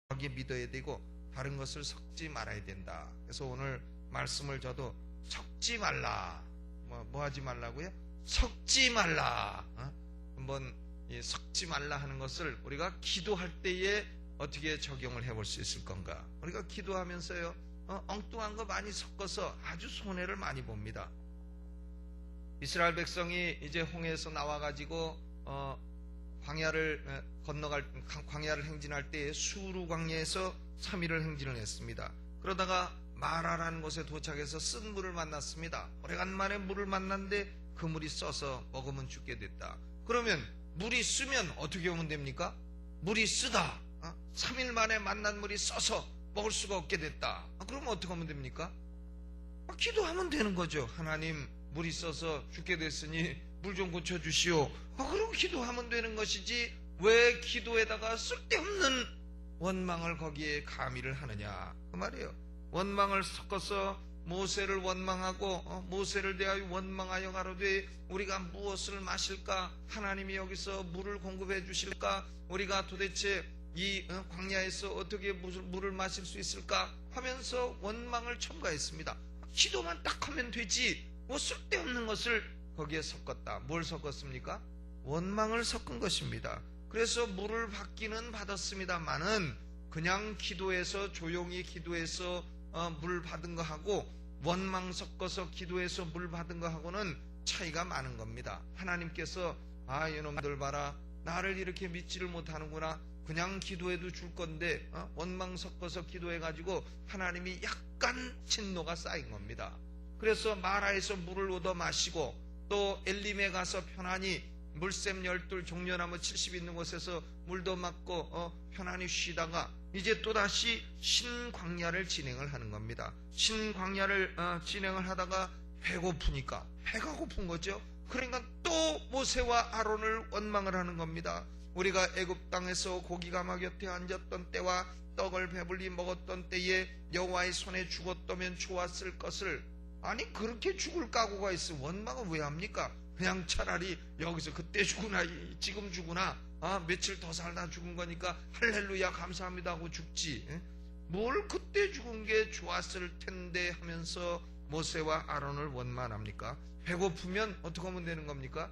확실하게 믿어야 되고 다른 것을 섞지 말아야 된다. 그래서 오늘 말씀을 저도 섞지 말라. 뭐 하지 말라고요? 섞지 말라. 한번 이 섞지 말라 하는 것을 우리가 기도할 때에 어떻게 적용을 해볼 수 있을 건가? 우리가 기도하면서요, 엉뚱한 거 많이 섞어서 아주 손해를 많이 봅니다. 이스라엘 백성이 이제 홍해에서 나와가지고 광야를 행진할 때에 수루 광야에서 3일을 행진을 했습니다. 그러다가 마라라는 곳에 도착해서 쓴 물을 만났습니다. 오래간만에 물을 만났는데 그 물이 써서 먹으면 죽게 됐다. 그러면 물이 쓰면 어떻게 하면 됩니까? 물이 쓰다. 3일 만에 만난 물이 써서 먹을 수가 없게 됐다. 그러면 어떻게 하면 됩니까? 기도하면 되는 거죠. 하나님, 물이 써서 죽게 됐으니 물 좀 고쳐주시오. 그럼 기도하면 되는 것이지 왜 기도에다가 쓸데없는 원망을 거기에 가미를 하느냐 그 말이에요. 원망을 섞어서 모세를 원망하고 모세를 대하여 원망하여 가로되 우리가 무엇을 마실까? 하나님이 여기서 물을 공급해 주실까? 우리가 도대체 이 광야에서 어떻게 물을 마실 수 있을까? 하면서 원망을 첨가했습니다. 기도만 딱 하면 되지 뭐 쓸데없는 것을 거기에 섞었다. 뭘 섞었습니까? 원망을 섞은 것입니다. 그래서 물을 받기는 받았습니다만은 그냥 기도해서 조용히 기도해서 물 받은 거하고 원망 섞어서 기도해서 물 받은 거하고는 차이가 많은 겁니다. 하나님께서 이놈들 봐라, 나를 이렇게 믿지를 못하는구나. 그냥 기도해도 줄 건데 원망 섞어서 기도해가지고 하나님이 약간 진노가 쌓인 겁니다. 그래서 마라에서 물을 얻어 마시고 또 엘림에 가서 편안히 물샘 12 종려나무 70 있는 곳에서 물도 맞고 편안히 쉬다가 이제 또다시 신광야를 진행을 하는 겁니다. 신광야를 진행을 하다가 배고프니까 배가 고픈 거죠. 그러니까 또 모세와 아론을 원망을 하는 겁니다. 우리가 애굽 땅에서 고기가 막 곁에 앉았던 때와 떡을 배불리 먹었던 때에 여호와의 손에 죽었다면 좋았을 것을 아니 그렇게 죽을 각오가 있어 원망을 왜 합니까? 그냥 차라리 여기서 그때 죽으나 지금 죽으나 며칠 더 살다 죽은 거니까 할렐루야 감사합니다 하고 죽지. 뭘 그때 죽은 게 좋았을 텐데 하면서 모세와 아론을 원망합니까? 배고프면 어떻게 하면 되는 겁니까?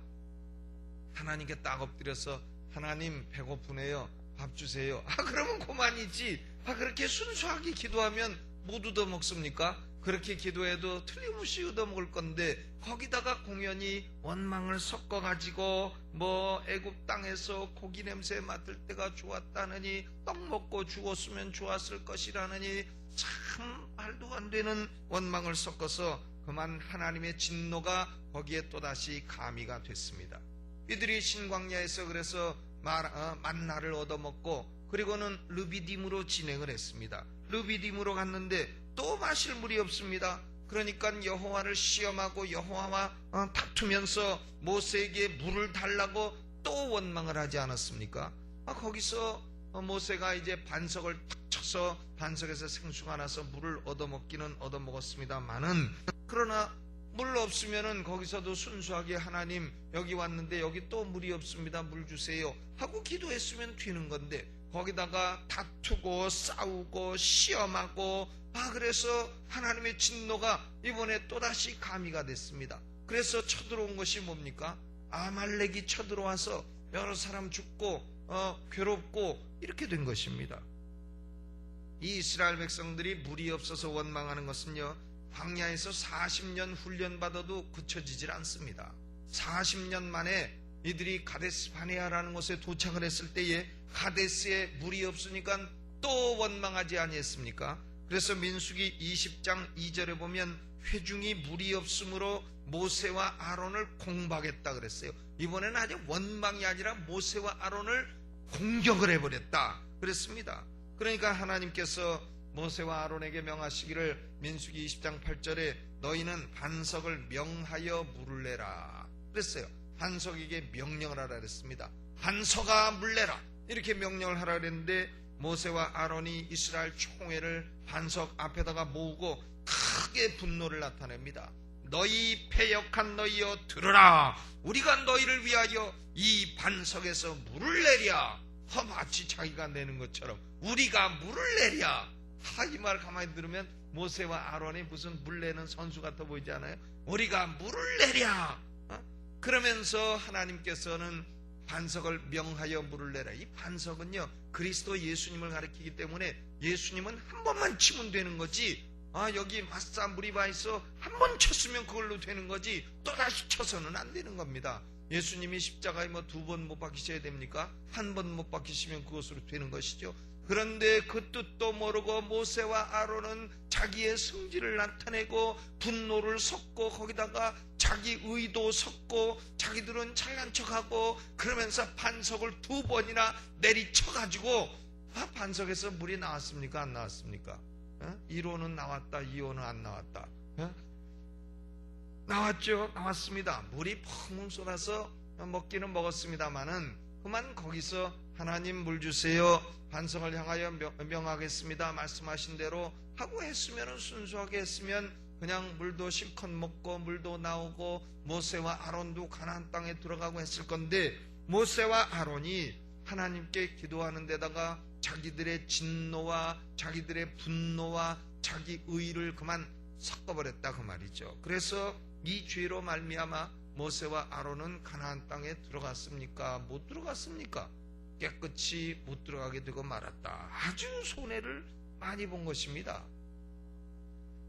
하나님께 딱 엎드려서 하나님 배고프네요, 밥 주세요. 그러면 그만이지. 그렇게 순수하게 기도하면 못 얻어먹습니까? 그렇게 기도해도 틀림없이 얻어먹을 건데 거기다가 공연히 원망을 섞어가지고 뭐 애굽 땅에서 고기 냄새 맡을 때가 좋았다느니 떡 먹고 죽었으면 좋았을 것이라느니 참 말도 안 되는 원망을 섞어서 그만 하나님의 진노가 거기에 또다시 가미가 됐습니다. 이들이 신광야에서 그래서 만나를 얻어먹고 그리고는 르비딤으로 진행을 했습니다. 르비딤으로 갔는데 또 마실 물이 없습니다. 그러니까 여호와를 시험하고 여호와와 다투면서 모세에게 물을 달라고 또 원망을 하지 않았습니까? 거기서 모세가 이제 반석을 탁 쳐서 반석에서 생수가 나서 물을 얻어먹기는 얻어먹었습니다만은 그러나 물 없으면은 거기서도 순수하게 하나님 여기 왔는데 여기 또 물이 없습니다, 물 주세요 하고 기도했으면 되는 건데 거기다가 다투고 싸우고 시험하고 그래서 하나님의 진노가 이번에 또다시 가미가 됐습니다. 그래서 쳐들어온 것이 뭡니까? 아말렉이 쳐들어와서 여러 사람 죽고 괴롭고 이렇게 된 것입니다. 이 이스라엘 백성들이 물이 없어서 원망하는 것은요, 광야에서 40년 훈련받아도 그쳐지질 않습니다. 40년 만에 이들이 가데스 바네아라는 곳에 도착을 했을 때에 가데스에 물이 없으니까 또 원망하지 아니했습니까? 그래서 민수기 20장 2절에 보면 회중이 물이 없으므로 모세와 아론을 공박했다 그랬어요. 이번에는 아주 원망이 아니라 모세와 아론을 공격을 해버렸다 그랬습니다. 그러니까 하나님께서 모세와 아론에게 명하시기를 민수기 20장 8절에 너희는 반석을 명하여 물을 내라 그랬어요. 반석에게 명령을 하라 그랬습니다. 반석아 물 내라 이렇게 명령을 하라 그랬는데 모세와 아론이 이스라엘 총회를 반석 앞에다가 모으고 크게 분노를 나타냅니다. 너희 패역한 너희여 들으라. 우리가 너희를 위하여 이 반석에서 물을 내랴. 마치 자기가 내는 것처럼 우리가 물을 내랴. 이 말 가만히 들으면 모세와 아론이 무슨 물 내는 선수 같아 보이지 않아요? 우리가 물을 내랴. 그러면서 하나님께서는 반석을 명하여 물을 내라. 이 반석은요, 그리스도 예수님을 가리키기 때문에 예수님은 한 번만 치면 되는 거지, 여기 마사 무리바에서 한 번 쳤으면 그걸로 되는 거지 또다시 쳐서는 안 되는 겁니다. 예수님이 십자가에 2번 못 박히셔야 됩니까? 한 번 못 박히시면 그것으로 되는 것이죠. 그런데 그 뜻도 모르고 모세와 아론은 자기의 성질을 나타내고 분노를 섞고 거기다가 자기 의도 섞고 자기들은 잘난 척하고 그러면서 반석을 2번이나 내리쳐가지고 반석에서 물이 나왔습니까? 안 나왔습니까? 1호는 나왔다, 2호는 안 나왔다. 나왔죠? 나왔습니다. 물이 펑 쏟아서 먹기는 먹었습니다마는 그만 거기서 하나님 물 주세요, 반석을 향하여 명하겠습니다 말씀하신 대로 하고 했으면, 순수하게 했으면 그냥 물도 실컷 먹고 물도 나오고 모세와 아론도 가나안 땅에 들어가고 했을 건데, 모세와 아론이 하나님께 기도하는 데다가 자기들의 진노와 자기들의 분노와 자기 의를 그만 섞어버렸다 그 말이죠. 그래서 이 죄로 말미암아 모세와 아론은 가나안 땅에 들어갔습니까? 못 들어갔습니까? 깨끗이 못 들어가게 되고 말았다. 아주 손해를 많이 본 것입니다.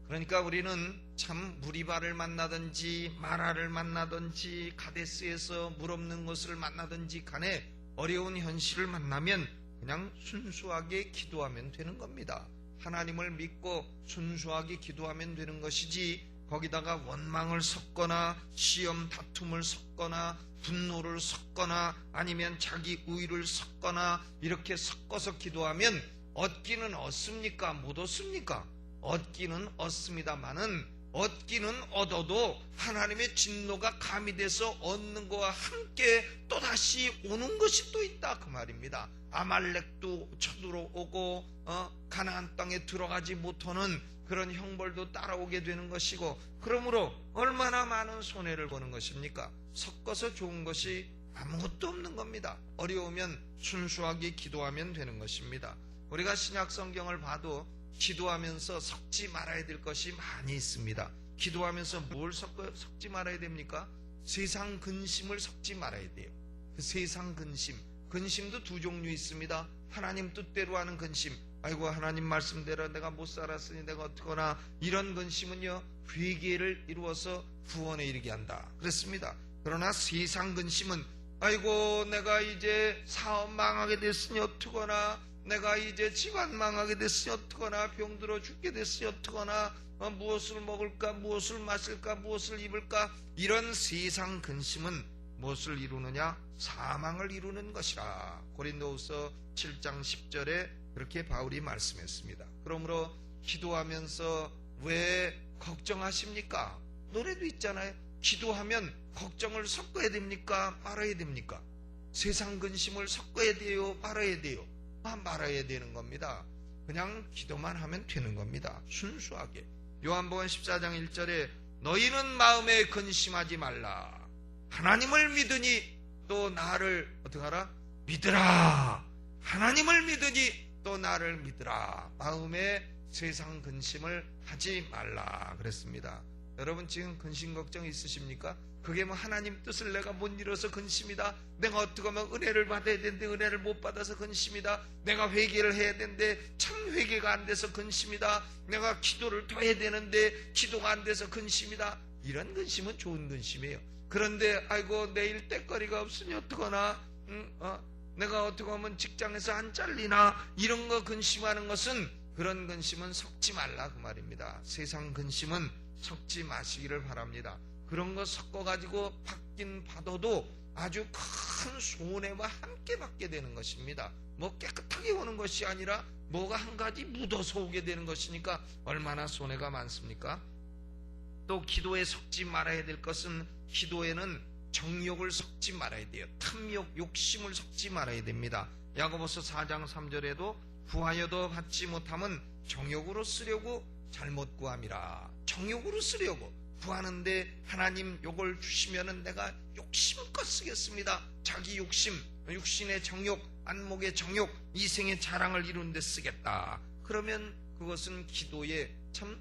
그러니까 우리는 참 무리바를 만나든지 마라를 만나든지 가데스에서 물 없는 곳을 만나든지 간에 어려운 현실을 만나면 그냥 순수하게 기도하면 되는 겁니다. 하나님을 믿고 순수하게 기도하면 되는 것이지, 거기다가 원망을 섞거나 시험 다툼을 섞거나 분노를 섞거나 아니면 자기 의를 섞거나 이렇게 섞어서 기도하면 얻기는 얻습니까? 못 얻습니까? 얻기는 얻습니다마는 얻기는 얻어도 하나님의 진노가 가미돼서 얻는 것과 함께 또다시 오는 것이 또 있다 그 말입니다. 아말렉도 쳐들어오고 가나안 땅에 들어가지 못하는 그런 형벌도 따라오게 되는 것이고, 그러므로 얼마나 많은 손해를 보는 것입니까? 섞어서 좋은 것이 아무것도 없는 겁니다. 어려우면 순수하게 기도하면 되는 것입니다. 우리가 신약 성경을 봐도 기도하면서 섞지 말아야 될 것이 많이 있습니다. 기도하면서 뭘 섞지 말아야 됩니까? 세상 근심을 섞지 말아야 돼요. 그 세상 근심도 2종류 있습니다. 하나님 뜻대로 하는 근심, 아이고 하나님 말씀대로 내가 못 살았으니 내가 어떡하나, 이런 근심은요 회개를 이루어서 구원에 이르게 한다 그랬습니다. 그러나 세상 근심은 아이고 내가 이제 사업 망하게 됐으니 어떡하나, 내가 이제 집안 망하게 됐으니 어떡하나, 병들어 죽게 됐으니 어떡하나, 무엇을 먹을까, 무엇을 마실까, 무엇을 입을까, 이런 세상 근심은 무엇을 이루느냐? 사망을 이루는 것이라. 고린도후서 7장 10절에 그렇게 바울이 말씀했습니다. 그러므로 기도하면서 왜 걱정하십니까? 노래도 있잖아요. 기도하면 걱정을 섞어야 됩니까? 말아야 됩니까? 세상 근심을 섞어야 돼요? 말아야 돼요? 말아야 되는 겁니다. 그냥 기도만 하면 되는 겁니다. 순수하게. 요한복음 14장 1절에 너희는 마음에 근심하지 말라. 하나님을 믿으니 또 나를 어떻게 하라? 믿으라. 하나님을 믿으니 또 나를 믿으라. 마음에 세상 근심을 하지 말라 그랬습니다. 여러분 지금 근심 걱정 있으십니까? 그게 하나님 뜻을 내가 못 이뤄서 근심이다. 내가 어떻게 하면 은혜를 받아야 되는데 은혜를 못 받아서 근심이다. 내가 회개를 해야 되는데 참 회개가 안 돼서 근심이다. 내가 기도를 더 해야 되는데 기도가 안 돼서 근심이다. 이런 근심은 좋은 근심이에요. 그런데 아이고 내일 떼거리가 없으니 어떡하나, 내가 어떻게 하면 직장에서 안 잘리나, 이런 거 근심하는 것은, 그런 근심은 섞지 말라 그 말입니다. 세상 근심은 섞지 마시기를 바랍니다. 그런 거 섞어가지고 받긴 받아도 아주 큰 손해와 함께 받게 되는 것입니다. 깨끗하게 오는 것이 아니라 뭐가 한 가지 묻어서 오게 되는 것이니까 얼마나 손해가 많습니까? 또 기도에 섞지 말아야 될 것은, 기도에는 정욕을 섞지 말아야 돼요. 탐욕, 욕심을 섞지 말아야 됩니다. 야고보서 4장 3절에도 구하여도 받지 못함은 정욕으로 쓰려고 잘못 구함이라. 정욕으로 쓰려고 구하는데 하나님 요걸 주시면은 내가 욕심껏 쓰겠습니다. 자기 욕심, 육신의 정욕, 안목의 정욕, 이생의 자랑을 이루는 데 쓰겠다. 그러면 그것은 기도에 참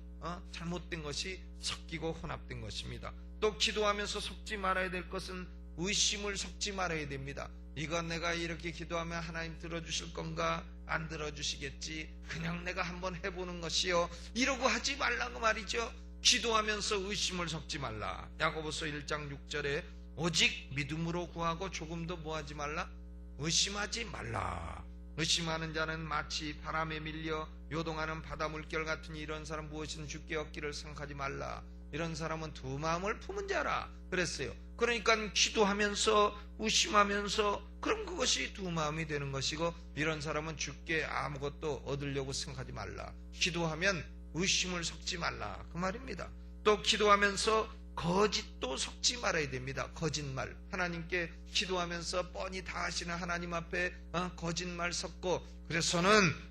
잘못된 것이 섞이고 혼합된 것입니다. 또 기도하면서 섞지 말아야 될 것은 의심을 섞지 말아야 됩니다. 이건 내가 이렇게 기도하면 하나님 들어주실 건가? 안 들어주시겠지. 그냥 내가 한번 해보는 것이요. 이러고 하지 말라고 말이죠. 기도하면서 의심을 섞지 말라. 야고보서 1장 6절에 오직 믿음으로 구하고 조금도 뭐하지 말라? 의심하지 말라. 의심하는 자는 마치 바람에 밀려 요동하는 바다 물결 같으니 이런 사람 무엇이든 주께 얻기를 생각하지 말라. 이런 사람은 두 마음을 품은 자라 그랬어요. 그러니까 기도하면서 의심하면서 그럼 그것이 두 마음이 되는 것이고, 이런 사람은 주께 아무것도 얻으려고 생각하지 말라. 기도하면 의심을 섞지 말라 그 말입니다. 또 기도하면서 거짓도 섞지 말아야 됩니다. 거짓말, 하나님께 기도하면서 뻔히 다 하시는 하나님 앞에 거짓말 섞고 그래서는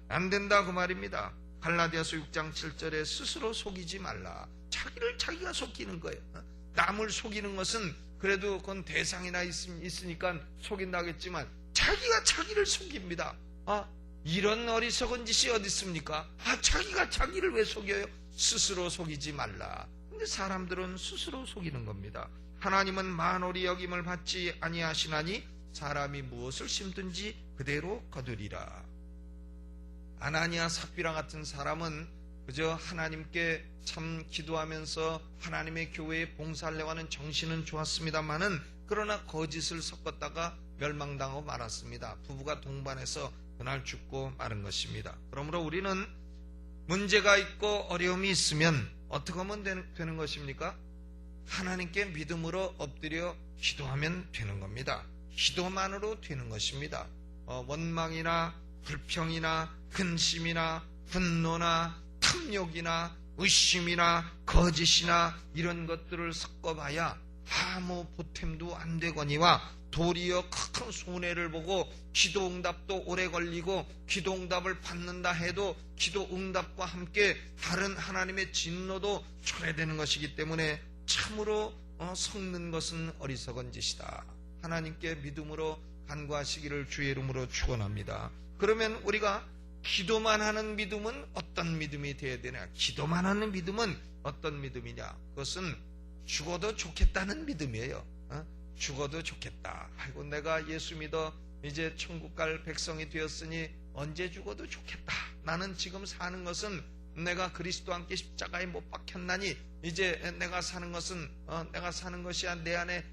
안 된다 그 말입니다. 갈라디아서 6장 7절에 스스로 속이지 말라. 자기를 자기가 속이는 거예요. 남을 속이는 것은 그래도 그건 대상이나 있으니까 속인다겠지만 자기가 자기를 속입니다. 이런 어리석은 짓이 어디 있습니까? 자기가 자기를 왜 속여요? 스스로 속이지 말라. 근데 사람들은 스스로 속이는 겁니다. 하나님은 만홀히 여김을 받지 아니하시나니 사람이 무엇을 심든지 그대로 거두리라. 아나니아 삽비라 같은 사람은 그저 하나님께 참 기도하면서 하나님의 교회에 봉사하려고 하는 정신은 좋았습니다만은 그러나 거짓을 섞었다가 멸망당하고 말았습니다. 부부가 동반해서 그날 죽고 마른 것입니다. 그러므로 우리는 문제가 있고 어려움이 있으면 어떻게 하면 되는 것입니까? 하나님께 믿음으로 엎드려 기도하면 되는 겁니다. 기도만으로 되는 것입니다. 원망이나 불평이나 근심이나 분노나 탐욕이나 의심이나 거짓이나 이런 것들을 섞어봐야 아무 보탬도 안 되거니와 도리어 큰 손해를 보고 기도응답도 오래 걸리고 기도응답을 받는다 해도 기도응답과 함께 다른 하나님의 진노도 초래되는 것이기 때문에 참으로 섞는 것은 어리석은 짓이다. 하나님께 믿음으로 간구하시기를 주의 이름으로 축원합니다. 그러면 우리가 기도만 하는 믿음은 어떤 믿음이 되어야 되냐? 기도만 하는 믿음은 어떤 믿음이냐? 그것은 죽어도 좋겠다는 믿음이에요. 죽어도 좋겠다. 아이고 내가 예수 믿어 이제 천국 갈 백성이 되었으니 언제 죽어도 좋겠다. 나는 지금 사는 것은 내가 그리스도와 함께 십자가에 못 박혔나니 이제 내가 사는 것은 내가 사는 것이 내 안에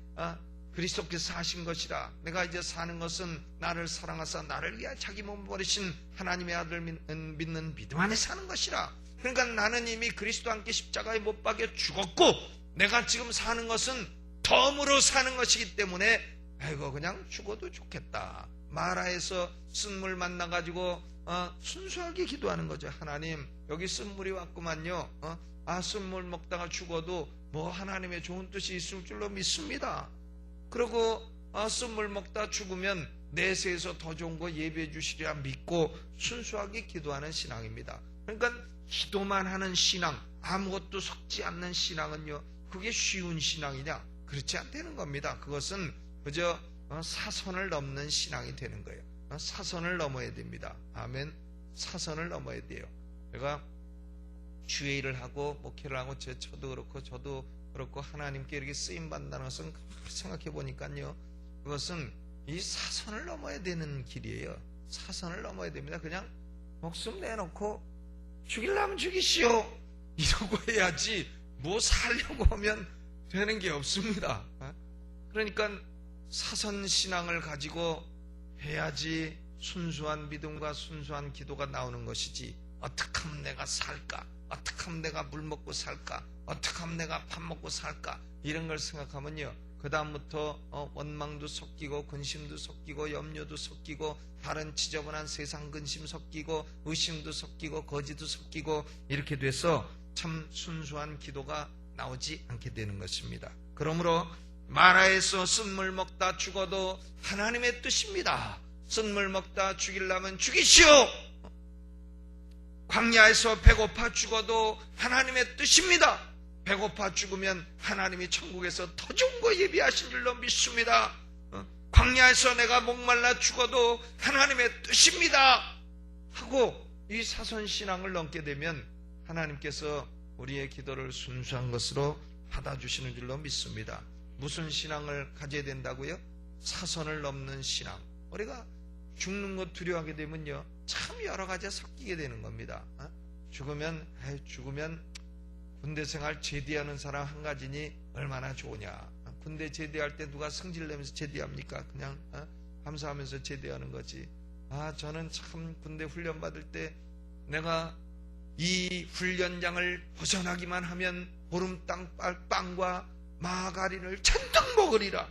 그리스도께서 하신 것이라. 내가 이제 사는 것은 나를 사랑하사 나를 위하여 자기 몸을 버리신 하나님의 아들 믿는 믿음 안에 사는 것이라. 그러니까 나는 이미 그리스도와 함께 십자가에 못 박혀 죽었고 내가 지금 사는 것은 덤으로 사는 것이기 때문에 아이고 그냥 죽어도 좋겠다. 마라에서 쓴물 만나가지고 순수하게 기도하는 거죠. 하나님 여기 쓴물이 왔구만요. 쓴물 먹다가 죽어도 뭐 하나님의 좋은 뜻이 있을 줄로 믿습니다. 그리고 쓴물 먹다 죽으면 내세에서 더 좋은 거 예배해 주시리라 믿고 순수하게 기도하는 신앙입니다. 그러니까 기도만 하는 신앙, 아무것도 섞지 않는 신앙은요, 그게 쉬운 신앙이냐? 그렇지 않다는 겁니다. 그것은 그저 사선을 넘는 신앙이 되는 거예요. 사선을 넘어야 됩니다. 아멘. 사선을 넘어야 돼요. 제가 주의 일을 하고 목회를 하고 저도 그렇고 하나님께 이렇게 쓰임 받는다는 것은 생각해 보니까요, 그것은 이 사선을 넘어야 되는 길이에요. 사선을 넘어야 됩니다. 그냥 목숨 내놓고 죽이려면 죽이시오 이러고 해야지 뭐 살려고 하면 되는 게 없습니다. 그러니까 사선신앙을 가지고 해야지 순수한 믿음과 순수한 기도가 나오는 것이지, 어떻게 하면 내가 살까, 어떻게 하면 내가 물 먹고 살까, 어떻게 하면 내가 밥 먹고 살까, 이런 걸 생각하면요, 그 다음부터 원망도 섞이고 근심도 섞이고 염려도 섞이고 다른 지저분한 세상 근심 섞이고 의심도 섞이고 거짓도 섞이고 이렇게 돼서 참 순수한 기도가 나오지 않게 되는 것입니다. 그러므로 마라에서 쓴물 먹다 죽어도 하나님의 뜻입니다. 쓴물 먹다 죽이려면 죽이시오. 광야에서 배고파 죽어도 하나님의 뜻입니다. 배고파 죽으면 하나님이 천국에서 더 좋은 거 예비하신 줄로 믿습니다. 광야에서 내가 목말라 죽어도 하나님의 뜻입니다 하고 이 사선신앙을 넘게 되면 하나님께서 우리의 기도를 순수한 것으로 받아주시는 줄로 믿습니다. 무슨 신앙을 가져야 된다고요? 사선을 넘는 신앙. 우리가 죽는 것 두려워하게 되면요, 참 여러 가지가 섞이게 되는 겁니다. 죽으면 군대 생활 제대하는 사람 한 가지니 얼마나 좋으냐. 군대 제대할 때 누가 승질내면서 제대합니까? 그냥 감사하면서 제대하는 거지. 저는 참 군대 훈련 받을 때 내가 이 훈련장을 벗어나기만 하면 보름땅 빵과 마가린을 잔뜩 먹으리라.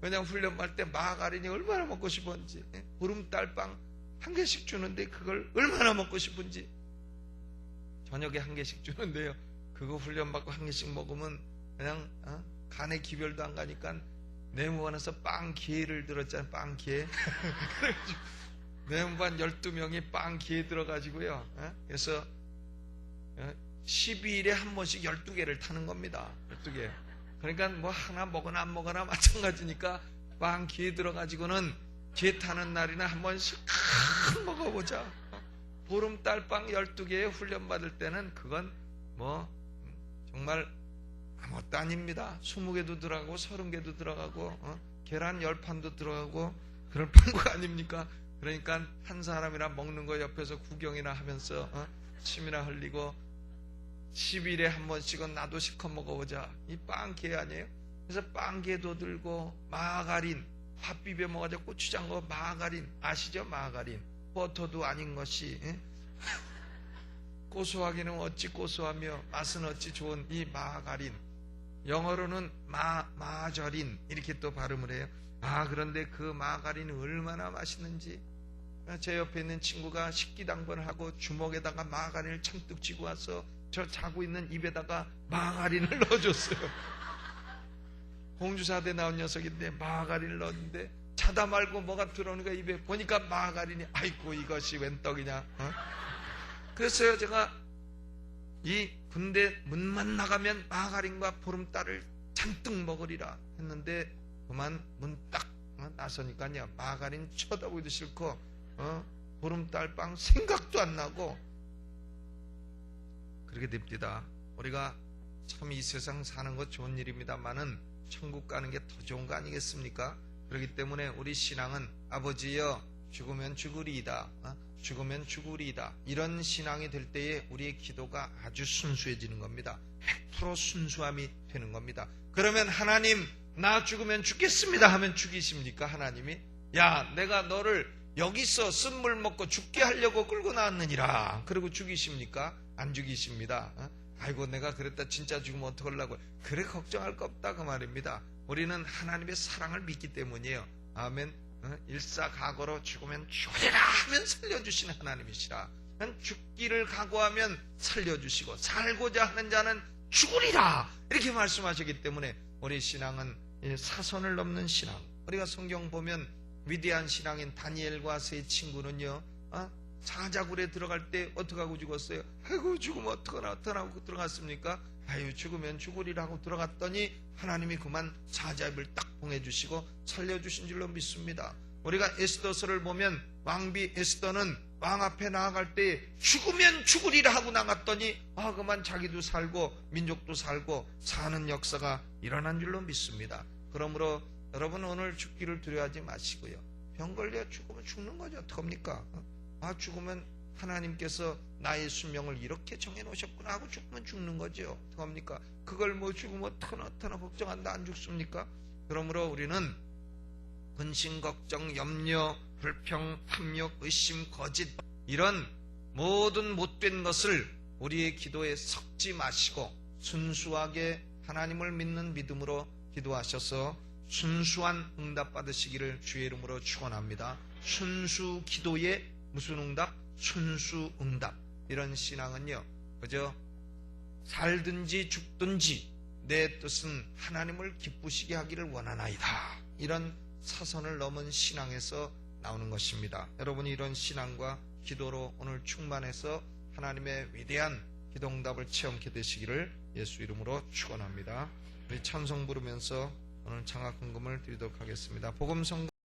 왜냐하면 훈련 받을 때 마가린이 얼마나 먹고 싶은지, 보름달빵 한 개씩 주는데 그걸 얼마나 먹고 싶은지. 저녁에 한 개씩 주는데요, 그거 훈련 받고 한 개씩 먹으면 그냥 간에 기별도 안 가니까 내무반에서 빵기회를 들었잖아요. 빵기회. 내무반 12명이 빵기회 들어가지고요, 그래서 12일에 한 번씩 12개를 타는 겁니다. 12개. 그러니까 뭐 하나 먹거나 안 먹거나 마찬가지니까 빵기회 들어가지고는 개 타는 날이나 한 번씩 먹어보자. 보름달빵 12개에 훈련받을 때는 그건 뭐 정말 아무것도 아닙니다. 20개도 들어가고 30개도 들어가고 계란 10판도 들어가고 그럴 판국 아닙니까? 그러니까 한 사람이나 먹는 거 옆에서 구경이나 하면서 침이나 흘리고 10일에 한 번씩은 나도 실컷 먹어보자. 이 빵기회 아니에요? 그래서 빵기회도 들고 마가린 밥 비벼 먹어가지고 고추장 넣어 마가린 아시죠? 마가린 버터도 아닌 것이 고소하기는 어찌 고소하며 맛은 어찌 좋은 이 마가린, 영어로는 마저린 이렇게 또 발음을 해요. 그런데 그 마가린이 얼마나 맛있는지. 제 옆에 있는 친구가 식기당번을 하고 주먹에다가 마가린을 잔뜩 쥐고 와서 저 자고 있는 입에다가 마가린을 넣어줬어요. 공주사대 나온 녀석인데 마가린을 넣었는데 자다 말고 뭐가 들어오니까 입에 보니까 마가린이, 아이고 이것이 웬 떡이냐. 그래서요, 제가 이 군대 문만 나가면 마가린과 보름달을 잔뜩 먹으리라 했는데 그만 문 딱 나서니까요, 마가린 쳐다보기도 싫고 보름달빵 생각도 안 나고 그렇게 됩니다. 우리가 참 이 세상 사는 것 좋은 일입니다만은 천국 가는 게 더 좋은 거 아니겠습니까? 그렇기 때문에 우리 신앙은 아버지여 죽으면 죽으리이다, 죽으면 죽으리이다, 이런 신앙이 될 때에 우리의 기도가 아주 순수해지는 겁니다. 100% 순수함이 되는 겁니다. 그러면 하나님 나 죽으면 죽겠습니다 하면 죽이십니까? 하나님이 야 내가 너를 여기서 쓴물 먹고 죽게 하려고 끌고 나왔느니라 그리고 죽이십니까? 안 죽이십니다. 아이고 내가 그랬다 진짜 죽으면 어떡하려고, 그래 걱정할 거 없다 그 말입니다. 우리는 하나님의 사랑을 믿기 때문이에요. 아멘. 일사각오로 죽으면 죽으리라 하면 살려주시는 하나님이시라. 죽기를 각오하면 살려주시고 살고자 하는 자는 죽으리라 이렇게 말씀하셨기 때문에 우리 신앙은 사선을 넘는 신앙. 우리가 성경 보면 위대한 신앙인 다니엘과 세 친구는요, 사자굴에 들어갈 때 어떻게 하고 죽었어요? 아이고 죽으면 어떡하고 들어갔습니까? 아유 죽으면 죽으리라 하고 들어갔더니 하나님이 그만 사자입을 딱 봉해주시고 살려주신 줄로 믿습니다. 우리가 에스더서를 보면 왕비 에스더는 왕 앞에 나아갈 때 죽으면 죽으리라 하고 나갔더니 그만 자기도 살고 민족도 살고 사는 역사가 일어난 줄로 믿습니다. 그러므로 여러분 오늘 죽기를 두려워하지 마시고요. 병 걸려 죽으면 죽는 거죠. 어떡합니까? 죽으면 하나님께서 나의 수명을 이렇게 정해놓으셨구나 하고 죽으면 죽는 거죠. 어떡합니까? 그걸 뭐 죽으면 어떡하나 걱정한다 안 죽습니까? 그러므로 우리는 근심, 걱정, 염려, 불평, 탐욕, 의심, 거짓 이런 모든 못된 것을 우리의 기도에 섞지 마시고 순수하게 하나님을 믿는 믿음으로 기도하셔서 순수한 응답 받으시기를 주의 이름으로 축원합니다. 순수 기도에 무슨 응답? 순수 응답. 이런 신앙은요, 그저 살든지 죽든지 내 뜻은 하나님을 기쁘시게 하기를 원하나이다. 이런 사선을 넘은 신앙에서 나오는 것입니다. 여러분이 이런 신앙과 기도로 오늘 충만해서 하나님의 위대한 기도 응답을 체험케 되시기를 예수 이름으로 축원합니다. 우리 찬송 부르면서 오늘 장학 헌금을 드리도록 하겠습니다. 복음 성가